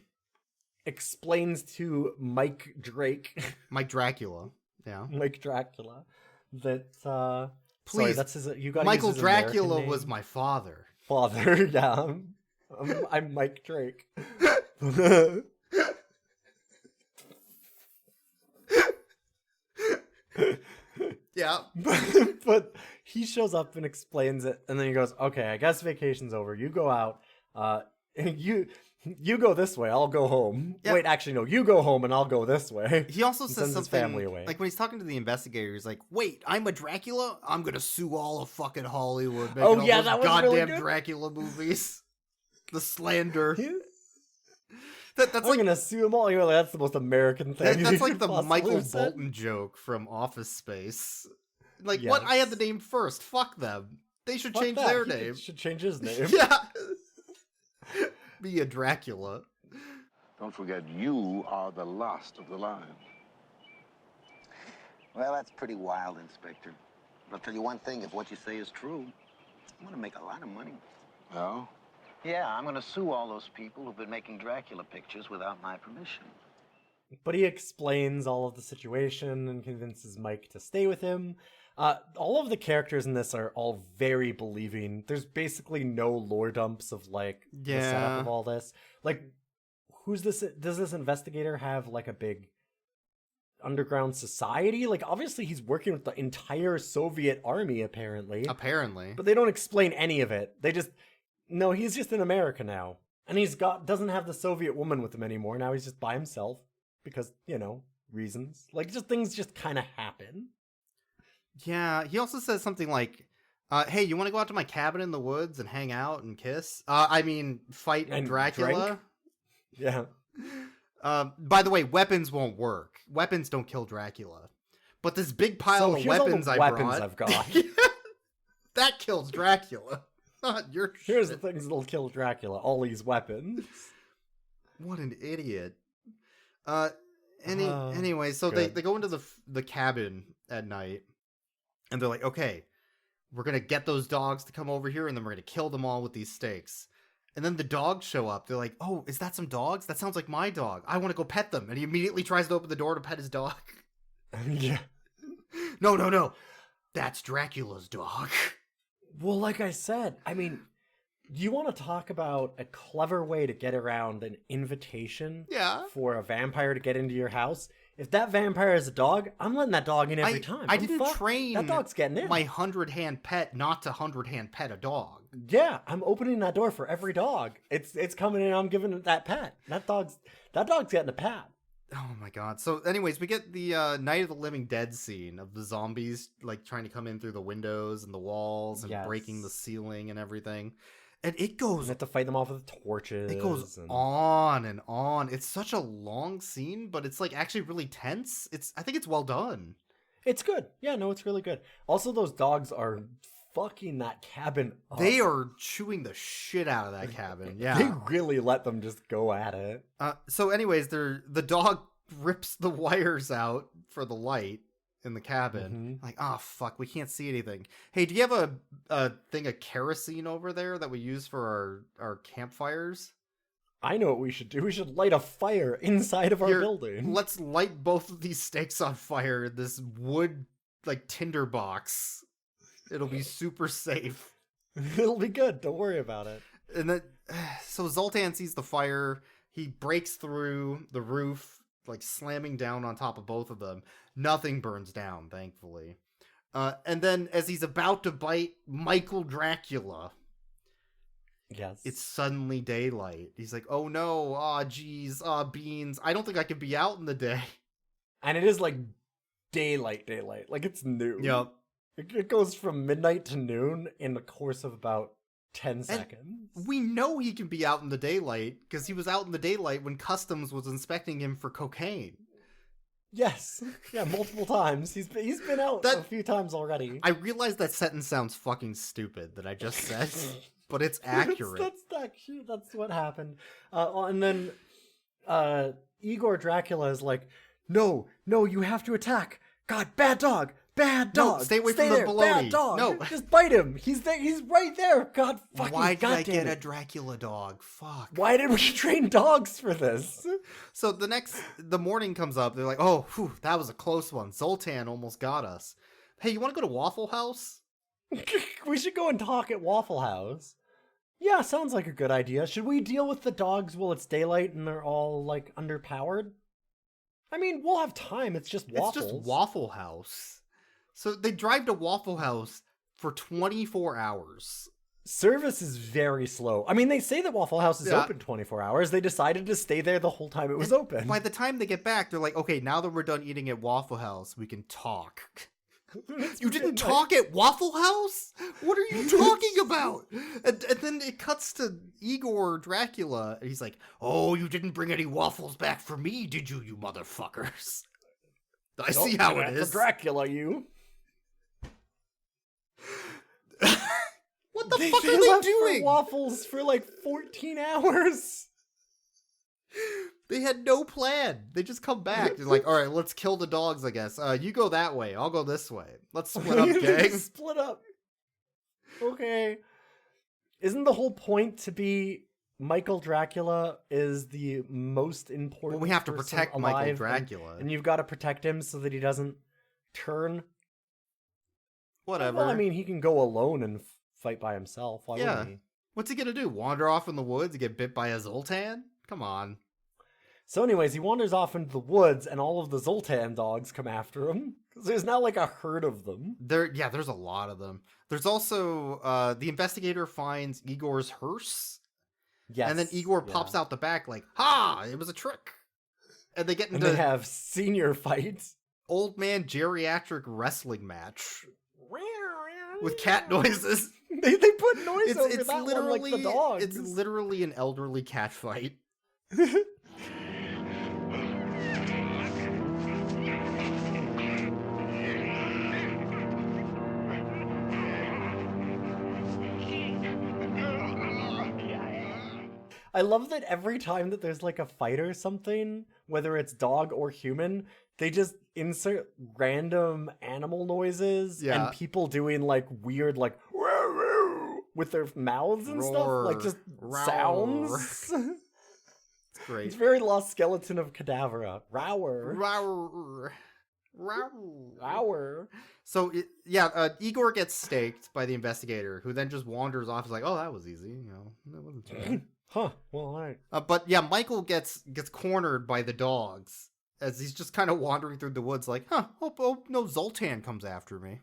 Explains to Mike Drake. Mike Dracula. Yeah. Mike Dracula. That, please. Sorry, that's his, you gotta Michael use his Dracula was my father. Father, yeah. I'm Mike Drake. Yeah. But he shows up and explains it, and then he goes, okay, I guess vacation's over. You go out. You go this way, I'll go home. Yep. Wait, actually, no, you go home and I'll go this way. He also says something, his family away. Like when he's talking to the investigator, he's like, wait, I'm a Dracula? I'm gonna sue all of fucking Hollywood. That was goddamn really good. Dracula movies. The slander. I'm gonna sue them all. You're like, that's the most American thing. That's like the Michael Bolton joke from Office Space. Like, what? I had the name first. Fuck them. They should change their name. Should change his name. Yeah. Be a Dracula. Don't forget, you are the last of the line. Well, that's pretty wild, Inspector. But I'll tell you one thing, if what you say is true, I'm gonna make a lot of money. Oh? Yeah, I'm gonna sue all those people who've been making Dracula pictures without my permission. But he explains all of the situation and convinces Mike to stay with him. All of the characters in this are all very believing. There's basically no lore dumps of like the setup of all this. Like who's this? Does this investigator have like a big underground society? Like, obviously he's working with the entire Soviet army, apparently. But they don't explain any of it. They just, no, he's just in America now. And doesn't have the Soviet woman with him anymore. Now he's just by himself because, reasons. Like, just things just kind of happen. Yeah, he also says something like, hey, you want to go out to my cabin in the woods and hang out and kiss? Fight And Dracula? drink? Yeah. By the way, weapons won't work. Weapons don't kill Dracula. But this big pile of weapons I've got. that kills Dracula. Not your Here's shit. the things that'll kill Dracula. All these weapons. What an idiot. Anyway, so they go into the cabin at night, and they're like, okay, we're going to get those dogs to come over here, and then we're going to kill them all with these stakes. And then the dogs show up. They're like, oh, is that some dogs? That sounds like my dog. I want to go pet them. And he immediately tries to open the door to pet his dog. Yeah. No. That's Dracula's dog. Well, like I said, you want to talk about a clever way to get around an invitation for a vampire to get into your house? If that vampire is a dog, I'm letting that dog in every time. I didn't train that dog's getting in. my 100-hand pet not to 100-hand pet a dog. Yeah, I'm opening that door for every dog. It's coming in, I'm giving it that pet. That dog's getting a pat. Oh my god. So anyways, we get the Night of the Living Dead scene of the zombies like trying to come in through the windows and the walls and breaking the ceiling and everything. And it goes... You have to fight them off with torches. It goes on and on. It's such a long scene, but it's like actually really tense. I think it's well done. It's good. Yeah, no, it's really good. Also, those dogs are fucking that cabin up. They are chewing the shit out of that cabin. Yeah. They really let them just go at it. So anyways, the dog rips the wires out for the light in the cabin. Like, oh fuck, we can't see anything. Hey, do you have a thing of kerosene over there that we use for our campfires? I know what we should do. We should light a fire inside of our building. Let's light both of these stakes on fire in this wood like tinder box. It'll be super safe. It'll be good. Don't worry about it. And then, so Zoltan sees the fire. He breaks through the roof, like slamming down on top of both of them. Nothing burns down, thankfully. And then as he's about to bite Michael Dracula, it's suddenly daylight. He's like, oh no, aw geez, aw beans. I don't think I can be out in the day. And it is like daylight. Like it's noon. Yep. It goes from midnight to noon in the course of about 10 seconds. We know he can be out in the daylight because he was out in the daylight when Customs was inspecting him for cocaine. Yes. Yeah, multiple times. He's been out a few times already. I realize that sentence sounds fucking stupid that I just said, but it's accurate. That's what happened. And then Igor Dracula is like, no, you have to attack. God, bad dog. Bad dog. No, stay away from the baloney. Bad dog. No, just bite him. He's there. He's right there. God fucking. Why did I get a Dracula dog? Fuck. Why did we train dogs for this? So the morning comes up. They're like, oh, whew, that was a close one. Zoltan almost got us. Hey, you want to go to Waffle House? We should go and talk at Waffle House. Yeah, sounds like a good idea. Should we deal with the dogs while it's daylight and they're all like underpowered? I mean, we'll have time. It's just Waffles. It's just Waffle House. So they drive to Waffle House for 24 hours. Service is very slow. I mean, they say that Waffle House is open 24 hours. They decided to stay there the whole time it was open. By the time they get back, they're like, okay, now that we're done eating at Waffle House, we can talk. You didn't talk at Waffle House? What are you talking about? And then it cuts to Igor Dracula, and he's like, oh, you didn't bring any waffles back for me, did you motherfuckers? I see how it is. Dracula, you. What the fuck are they doing? For waffles for like 14 hours. They had no plan. They just come back. They're like, all right, let's kill the dogs, I guess. You go that way. I'll go this way. Let's split up, gang. Split up. Okay. Isn't the whole point to be Michael Dracula is the most important Well, we have to protect Michael alive, Dracula. and you've got to protect him so that he doesn't turn. Whatever. Well, I mean, he can go alone and fight by himself. Why wouldn't he? What's he gonna do? Wander off in the woods and get bit by a Zoltan? Come on. So anyways, he wanders off into the woods, and all of the Zoltan dogs come after him. Because there's now like a herd of them. There's a lot of them. There's also the investigator finds Igor's hearse. Yes. And then Igor pops out the back like, "Ha! It was a trick." And they get into And they have senior fights. old man geriatric wrestling match with cat noises. They put noise over It's that literally one like the dogs. It's literally an elderly cat fight. I love that every time that there's like a fight or something, whether it's dog or human, they just insert random animal noises and people doing like weird like with their mouths and stuff, like just sounds. It's great. It's very Lost Skeleton of Cadavera. Rower. Rower. Rower. So Igor gets staked by the investigator, who then just wanders off. He's like, "Oh, that was easy. You know, that wasn't too bad." Huh. Well, all right. But yeah, Michael gets cornered by the dogs as he's just kind of wandering through the woods, like, "Huh? Hope no Zoltan comes after me."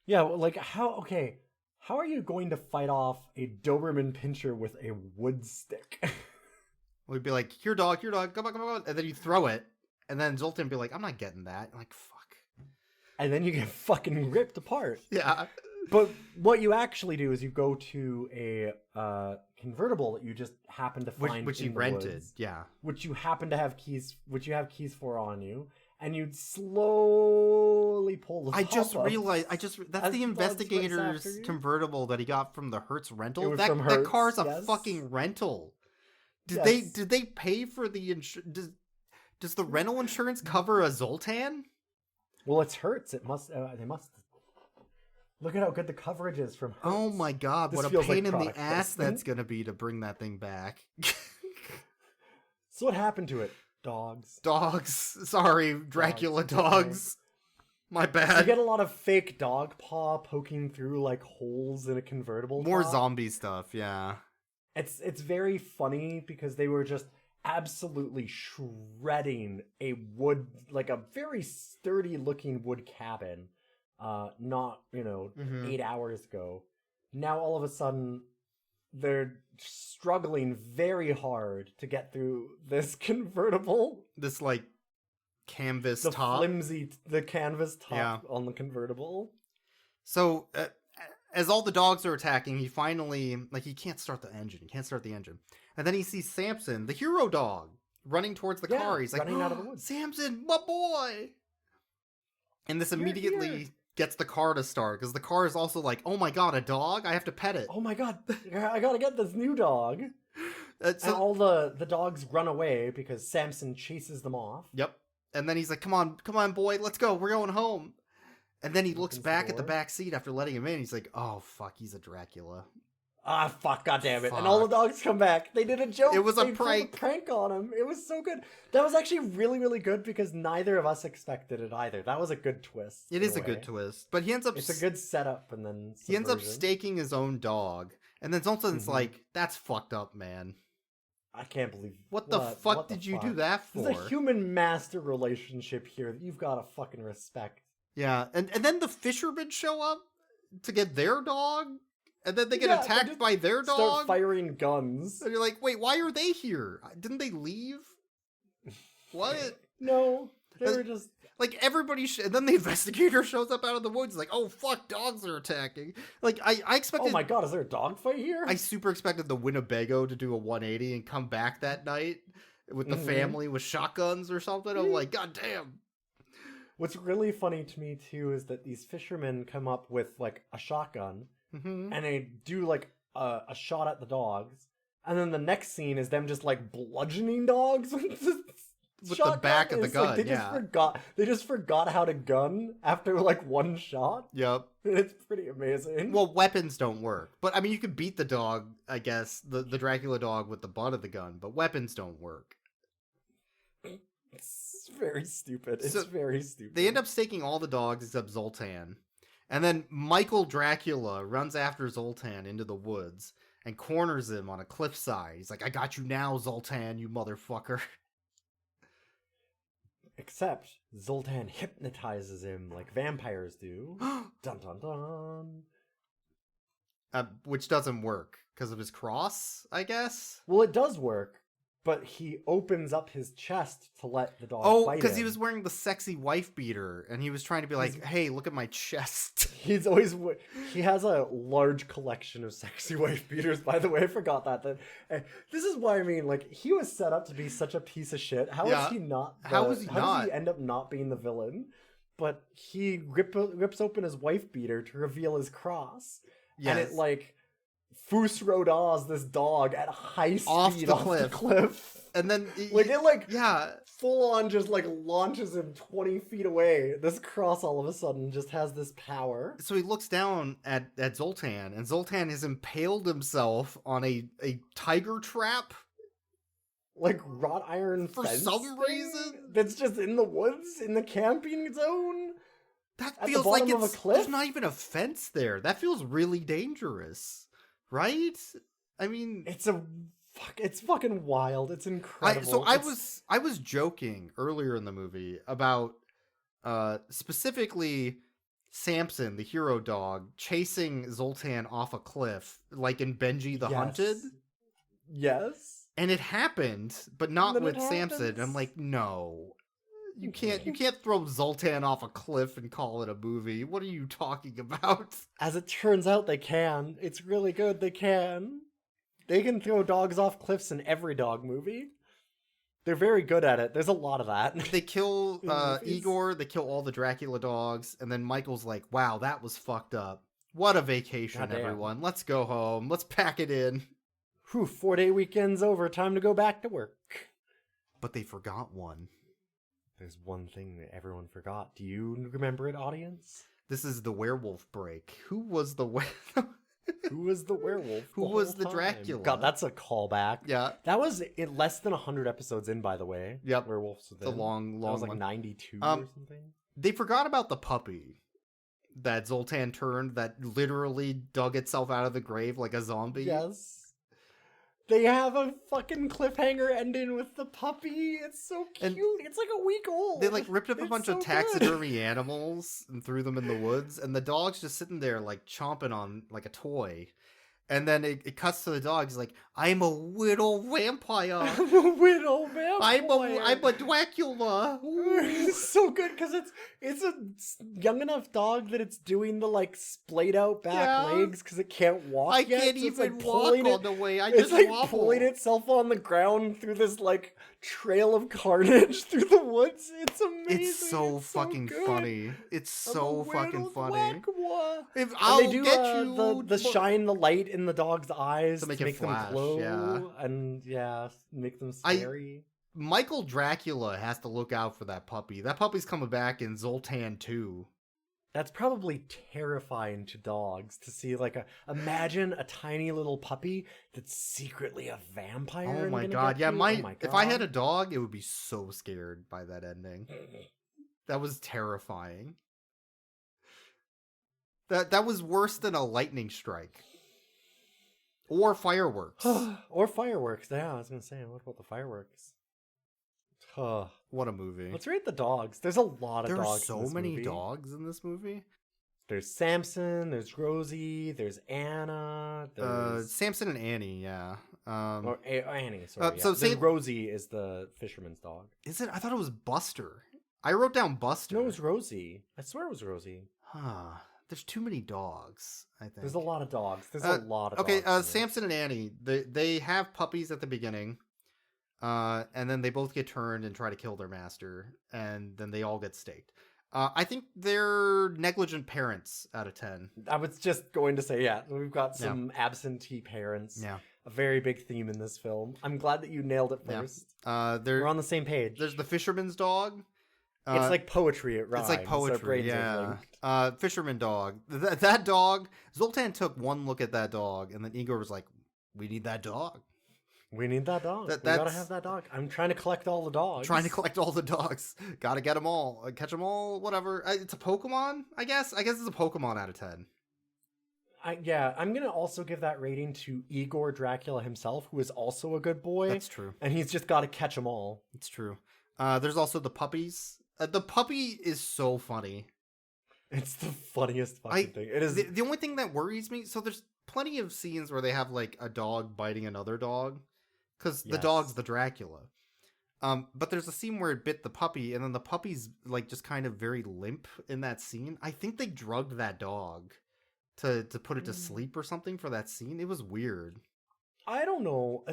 Yeah, well, like how are you going to fight off a Doberman Pinscher with a wood stick? We'd be like, "Here, dog, come on," and then you throw it, and then Zoltan would be like, "I'm not getting that." I'm like, fuck. And then you get fucking ripped apart. Yeah. But what you actually do is you go to a convertible that you just happen to find which in you the rented, woods, yeah. which you happen to have keys for on you, and you'd slowly pull the. I just top up realized. That's as the the dogs race investigator's after you. convertible that he got from the Hertz rental. It was That from Hertz, car's a yes. fucking rental. Did Yes. they pay for the insurance? Does the rental insurance cover a Zoltan? Well, it's Hertz. It must. They must. Look at how good the coverage is from Hertz. Oh my god, This what a feels like pain in the product ass placement. that's gonna be to bring that thing back. So what happened to it? Dogs. Dogs. Sorry, Dracula dogs. My So bad. you get a lot of fake dog paw poking through like holes in a convertible. More top. zombie stuff, yeah. It's very funny because they were just absolutely shredding a wood, like a very sturdy looking wood cabin, not 8 hours ago. Now all of a sudden they're struggling very hard to get through this convertible. This like canvas The top. the canvas top Yeah. on the convertible. So as all the dogs are attacking, he finally he can't start the engine. He can't start the engine, and then he sees Samson, the hero dog, running towards the car. He's like, running out of the woods. Samson, my boy! And this You're immediately here. gets the car to start because the car is also like, oh my god, a dog! I have to pet it. Oh my god, I gotta get this new dog. And So, all the dogs run away because Samson chases them off. yep. And then he's like, come on, boy, let's go. We're going home. And then he looks Opens the back at the door. back seat after letting him in. He's like, oh fuck, he's a Dracula. Ah, fuck, goddammit. And all the dogs come back. They did a joke. It was a They pulled prank. prank on him. It was so good. That was actually really, really good because neither of us expected it either. That was a good twist. It in is a way. good twist, but he ends up It's a good setup and then he ends up subversion. staking his own dog, and then Zoltan's Mhm. like, "That's fucked up, man. I can't believe What the fuck did you do that for?" There's a human master relationship here that you've got to fucking respect. Yeah, and then the fishermen show up to get their dog, and then they get Yeah, they attacked just by their Start dog. firing guns. And you're like, wait, why are they here? Didn't they leave? What? No, they Uh, were just. Like everybody, and then the investigator shows up out of the woods, like, oh fuck, dogs are attacking. Like I expected. Oh my god, is there a dog fight here? I super expected the Winnebago to do a 180 and come back that night with the Mhm. family with shotguns or something. I'm like, god damn. What's really funny to me too is that these fishermen come up with like a shotgun Mm-hmm. and they do like a shot at the dogs, and then the next scene is them just like bludgeoning dogs with the shotgun. back of the It's like gun, yeah. They just forgot how to gun after like one shot. Yep. It's pretty amazing. Well, weapons don't work, but I mean, you could beat the dog, I guess, the Dracula dog with the butt of the gun, but weapons don't work. It's very stupid. It's So, very stupid. They end up staking all the dogs except Zoltan. And then Michael Dracula runs after Zoltan into the woods. and corners him on a cliffside. He's like, I got you now, Zoltan, you motherfucker. Except Zoltan hypnotizes him like vampires do. Dun dun dun. Which doesn't work because of his cross, I guess. Well, it does work, but he opens up his chest to let the dog bite him. Oh, because he was wearing the sexy wife beater, and he was trying to be like, hey, look at my chest. He has a large collection of sexy wife beaters, by the way. I forgot that. This is why I mean, like, he was set up to be such a piece of shit. How is he not? How does he end up not being the villain? But he rips open his wife beater to reveal his cross. Yes. And it, like, Fus Rodas this dog at high speed off the cliff. And then... full on just, like, launches him 20 feet away. This cross all of a sudden just has this power. So he looks down at Zoltan, and Zoltan has impaled himself on a tiger trap. Like, wrought iron for some reason? That's just in the woods, in the camping zone? That feels like there's not even a fence there. That feels really dangerous, right? I mean, it's fucking wild. It's incredible. I was joking earlier in the movie about specifically Samson, the hero dog, chasing Zoltan off a cliff, like in Benji the Hunted. Yes. And it happened, but not with Samson. I'm like, no. You can't throw Zoltan off a cliff and call it a movie. What are you talking about? As it turns out, they can. It's really good. They can. They can throw dogs off cliffs in every dog movie. They're very good at it. There's a lot of that. They kill Igor. They kill all the Dracula dogs. And then Michael's like, wow, that was fucked up. What a vacation, everyone. Let's go home. Let's pack it in. Whew, 4-day weekend's over. Time to go back to work. But they forgot one. There's one thing that everyone forgot. Do you remember it, audience? This is the werewolf break. Who was the Who was the werewolf? Who was the Dracula? God, that's a callback. Yeah. That was less than 100 episodes in, by the way. Yep. Werewolves Within. The long that was like one. 92 or something. They forgot about the puppy that Zoltan turned that literally dug itself out of the grave like a zombie. Yes. They have a fucking cliffhanger ending with the puppy. It's so cute. And it's like a week old. They like ripped up a bunch of taxidermy animals and threw them in the woods, and the dog's just sitting there like chomping on like a toy. And then it cuts to the dog. He's like, I'm a widow vampire. I'm a widow vampire. I'm a Dracula. It's so good because it's a young enough dog that it's doing the like splayed out back legs because it can't walk I yet. can't even walk on the way. It's like pulling itself on the ground through this like trail of carnage through the woods. It's amazing. It's so fucking funny. It's so fucking funny. If I'll get you the shine the light in the dog's eyes to make them glow and make them scary. Michael Dracula has to look out for that puppy. That puppy's coming back in Zoltan 2. That's probably terrifying to dogs to see imagine a tiny little puppy that's secretly a vampire. Oh my god. Yeah, if I had a dog, it would be so scared by that ending. That was terrifying. That was worse than a lightning strike. Or fireworks. Or fireworks. Yeah, I was going to say, what about the fireworks? What a movie. Let's rate the dogs. There's a lot of dogs. There are so many dogs in this movie. There's Samson, there's Rosie, there's Anna, there's... Samson and Annie, yeah. Annie, sorry. So Rosie is the fisherman's dog. Is it? I thought it was Buster. I wrote down Buster. No, it was Rosie. I swear it was Rosie. There's too many dogs, I think. There's a lot of dogs. There's a lot of dogs. Okay, Samson and Annie, they have puppies at the beginning, and then they both get turned and try to kill their master, and then they all get staked. I think they're negligent parents out of 10. I was just going to say, we've got some absentee parents. Yeah. A very big theme in this film. I'm glad that you nailed it first. We're on the same page. There's the fisherman's dog. It's like poetry. It rhymes. It's like poetry, yeah. Fisherman dog. That dog, Zoltan took one look at that dog, and then Igor was like, we need that dog. We need that dog. We gotta have that dog. I'm trying to collect all the dogs. Gotta get them all. Catch them all, whatever. It's a Pokemon, I guess. I guess it's a Pokemon out of 10. I'm gonna also give that rating to Igor Dracula himself, who is also a good boy. That's true. And he's just got to catch them all. It's true. There's also the puppies. The puppy is so funny. It's the funniest fucking thing. It is the only thing that worries me. So there's plenty of scenes where they have like a dog biting another dog, because the dog's the Dracula. But there's a scene where it bit the puppy, and then the puppy's like just kind of very limp in that scene. I think they drugged that dog to put it to sleep or something for that scene. It was weird. I don't know.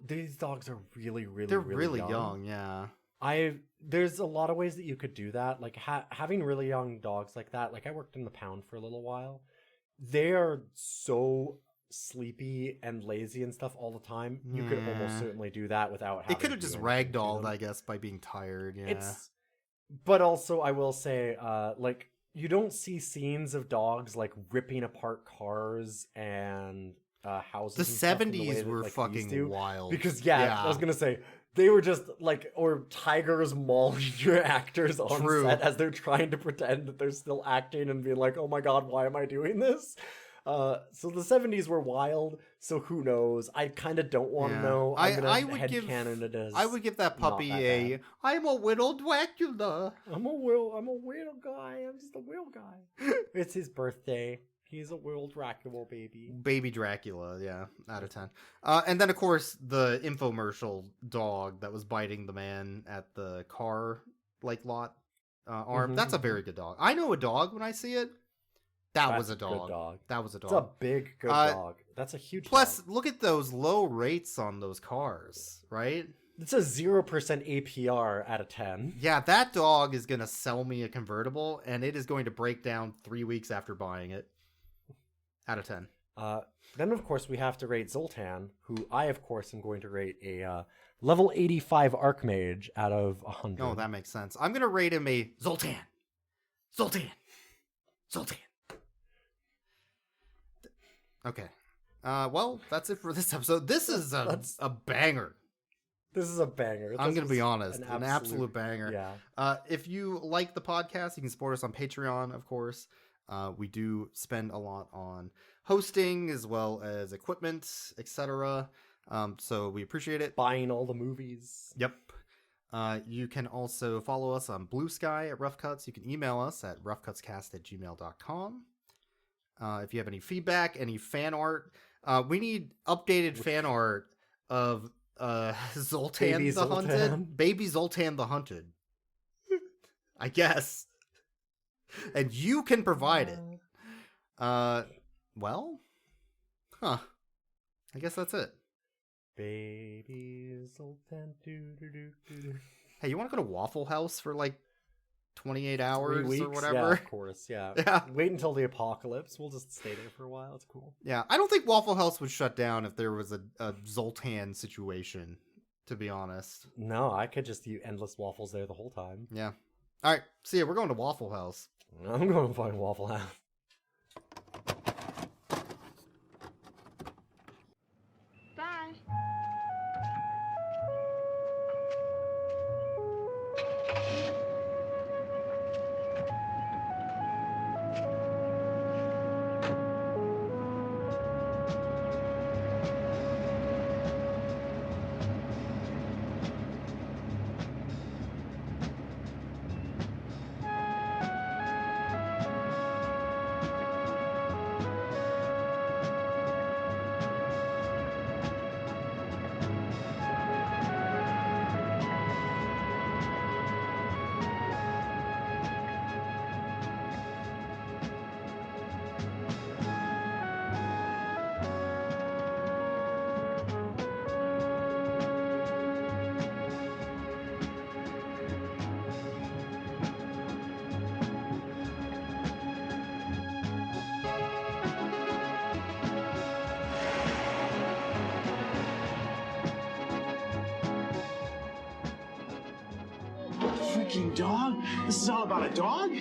These dogs are really, really, They're really young. Yeah. There's a lot of ways that you could do that. Like having really young dogs like that. Like I worked in the pound for a little while. They are so sleepy and lazy and stuff all the time. You could almost certainly do that without having. It could have just ragdolled, I guess, by being tired. Yeah. But also, I will say, like you don't see scenes of dogs like ripping apart cars and houses. The and 70s were fucking wild. Because I was gonna say. They were just like, or tigers mauling your actors on set as they're trying to pretend that they're still acting and being like, oh my god, why am I doing this? So the 70s were wild, so who knows? I kind of don't want to know. I would give that puppy I'm a little Dracula. I'm a little guy. I'm just a little guy. It's his birthday. He's a little Dracula baby. Baby Dracula, yeah, out of 10. And then, of course, the infomercial dog that was biting the man at the car, lot arm. That's a very good dog. I know a dog when I see it. That was a dog. That was a dog. It's a big, good dog. That's a huge Plus, dog. Look at those low rates on those cars, right? It's a 0% APR out of 10. Yeah, that dog is going to sell me a convertible, and it is going to break down 3 weeks after buying it. Out of 10. Then, of course, we have to rate Zoltan, who I, of course, am going to rate a level 85 Archmage out of 100. Oh, that makes sense. I'm going to rate him a Zoltan. Okay. Well, that's it for this episode. This is a banger. This is a banger. I'm going to be honest. An absolute banger. Yeah. If you like the podcast, you can support us on Patreon, of course. We do spend a lot on hosting as well as equipment, etc. So we appreciate it. Buying all the movies. Yep. You can also follow us on Blue Sky at Rough Cuts. You can email us at roughcutscast@gmail.com. If you have any feedback, any fan art, we need updated fan art of Zoltan Baby the Zoltan. Hunted. Baby Zoltan the Hunted. I guess. And you can provide it. Well, I guess that's it. Baby Zoltan. Hey, you want to go to Waffle House for 28 hours 3 weeks? or whatever? Yeah, of course, yeah. Wait until the apocalypse. We'll just stay there for a while. It's cool. Yeah, I don't think Waffle House would shut down if there was a Zoltan situation, to be honest. No, I could just eat endless waffles there the whole time. Yeah. All right, see ya. We're going to Waffle House. I'm going to find Waffle House. Bye. Freaking dog? This is all about a dog?